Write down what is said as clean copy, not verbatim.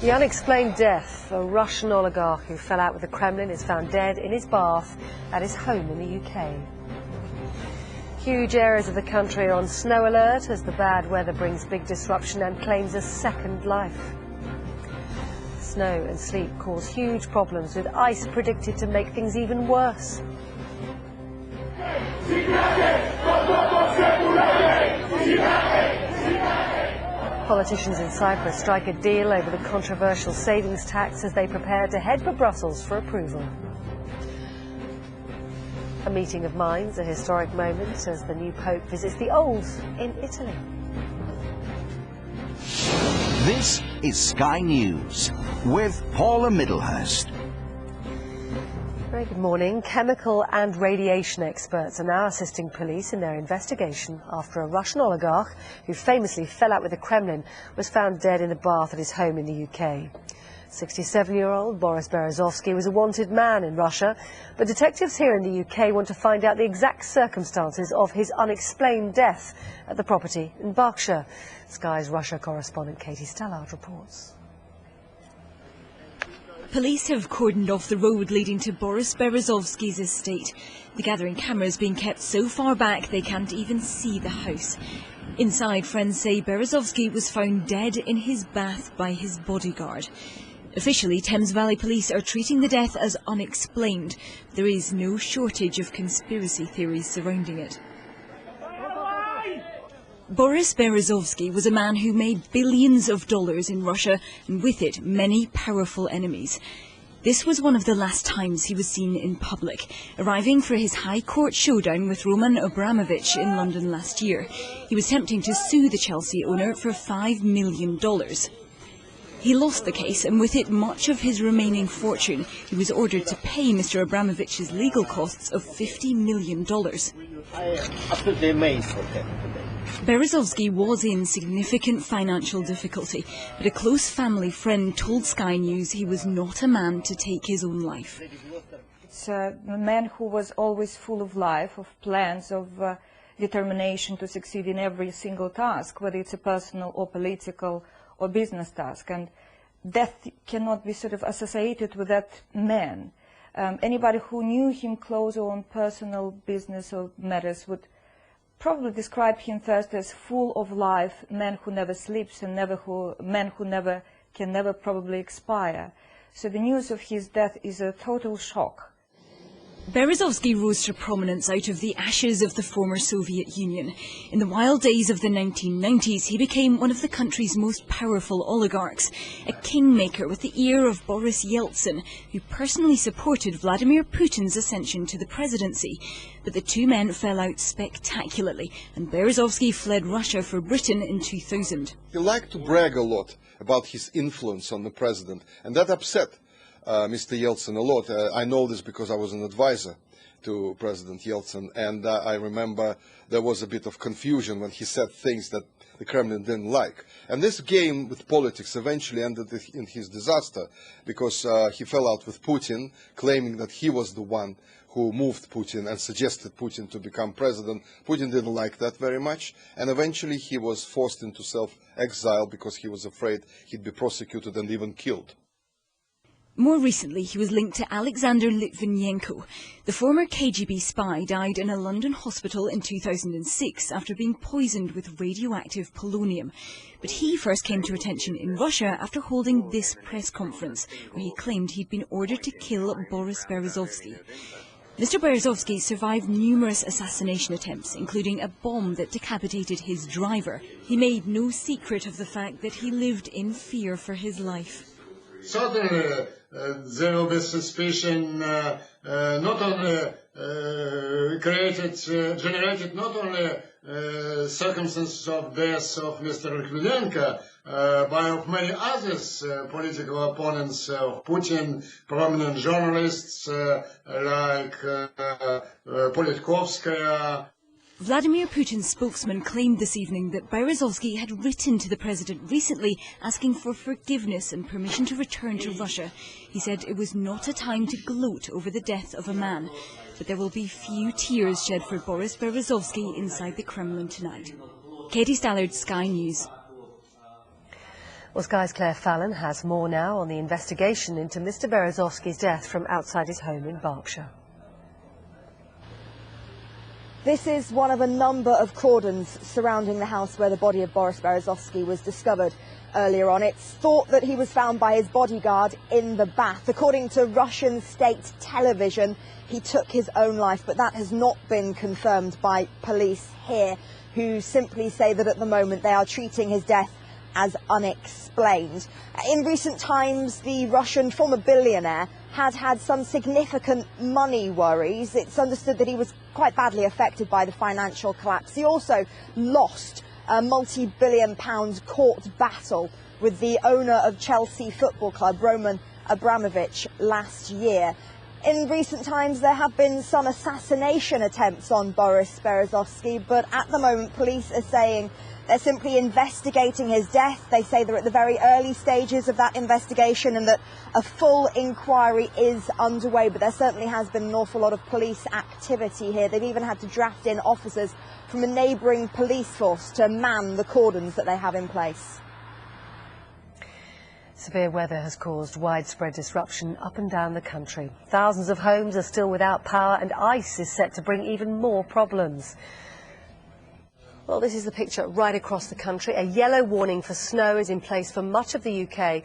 The unexplained death. A Russian oligarch who fell out with the Kremlin is found dead in his bath at his home in the UK. Huge areas of the country are on snow alert as the bad weather brings big disruption and claims a second life. Snow and sleet cause huge problems, with ice predicted to make things even worse. Politicians in Cyprus strike a deal over the controversial savings tax as they prepare to head for Brussels for approval. A meeting of minds, a historic moment as the new Pope visits the old in Italy. This is Sky News with Paula Middlehurst. Very good morning. Chemical and radiation experts are now assisting police in their investigation after a Russian oligarch who famously fell out with the Kremlin was found dead in a bath at his home in the UK. 67-year-old Boris Berezovsky was a wanted man in Russia, but detectives here in the UK want to find out the exact circumstances of his unexplained death at the property in Berkshire. Sky's Russia correspondent Katie Stallard reports. Police have cordoned off the road leading to Boris Berezovsky's estate. The gathering cameras being kept so far back they can't even see the house. Inside, friends say Berezovsky was found dead in his bath by his bodyguard. Officially, Thames Valley Police are treating the death as unexplained. There is no shortage of conspiracy theories surrounding it. Boris Berezovsky was a man who made billions of dollars in Russia, and with it, many powerful enemies. This was one of the last times he was seen in public, arriving for his High Court showdown with Roman Abramovich in London last year. He was attempting to sue the Chelsea owner for $5 million. He lost the case, and with it much of his remaining fortune. He was ordered to pay Mr. Abramovich's legal costs of $50 million. I am absolutely amazed for him today. Berezovsky was in significant financial difficulty, but a close family friend told Sky News he was not a man to take his own life. It's a man who was always full of life, of plans, of determination to succeed in every single task, whether it's a personal or political or business task. And death cannot be sort of associated with that man. Anybody who knew him close on personal business or matters would probably describe him first as full of life, man who never sleeps, and man who can never probably expire. So the news of his death is a total shock. Berezovsky rose to prominence out of the ashes of the former Soviet Union. In the wild days of the 1990s, he became one of the country's most powerful oligarchs, a kingmaker with the ear of Boris Yeltsin, who personally supported Vladimir Putin's ascension to the presidency. But the two men fell out spectacularly, and Berezovsky fled Russia for Britain in 2000. He liked to brag a lot about his influence on the president, and that upset Mr. Yeltsin a lot. I know this because I was an advisor to President Yeltsin, and I remember there was a bit of confusion when he said things that the Kremlin didn't like. And this game with politics eventually ended in his disaster, because he fell out with Putin, claiming that he was the one who moved Putin and suggested Putin to become president. Putin didn't like that very much, and eventually he was forced into self-exile because he was afraid he'd be prosecuted and even killed. More recently, he was linked to Alexander Litvinenko. The former KGB spy died in a London hospital in 2006 after being poisoned with radioactive polonium. But he first came to attention in Russia after holding this press conference, where he claimed he'd been ordered to kill Boris Berezovsky. Mr. Berezovsky survived numerous assassination attempts, including a bomb that decapitated his driver. He made no secret of the fact that he lived in fear for his life. Certainly, there will be suspicion not only generated not only circumstances of death of Mr. Litvinenko, but of many others, political opponents of Putin, prominent journalists like Politkovskaya. Vladimir Putin's spokesman claimed this evening that Berezovsky had written to the president recently asking for forgiveness and permission to return to Russia. He said it was not a time to gloat over the death of a man, but there will be few tears shed for Boris Berezovsky inside the Kremlin tonight. Katie Stallard, Sky News. Well, Sky's Claire Fallon has more now on the investigation into Mr. Berezovsky's death from outside his home in Berkshire. This is one of a number of cordons surrounding the house where the body of Boris Berezovsky was discovered earlier on. It's thought that he was found by his bodyguard in the bath. According to Russian state television, he took his own life, but that has not been confirmed by police here, who simply say that at the moment they are treating his death as unexplained. In recent times, the Russian former billionaire had some significant money worries. It's understood that he was quite badly affected by the financial collapse. He also lost a multi-billion-pound court battle with the owner of Chelsea Football Club, Roman Abramovich, last year. In recent times, there have been some assassination attempts on Boris Berezovsky, but at the moment, police are saying they're simply investigating his death. They say they're at the very early stages of that investigation and that a full inquiry is underway, but there certainly has been an awful lot of police activity here. They've even had to draft in officers from a neighbouring police force to man the cordons that they have in place. Severe weather has caused widespread disruption up and down the country. Thousands of homes are still without power, and ice is set to bring even more problems. Well, this is the picture right across the country. A yellow warning for snow is in place for much of the UK.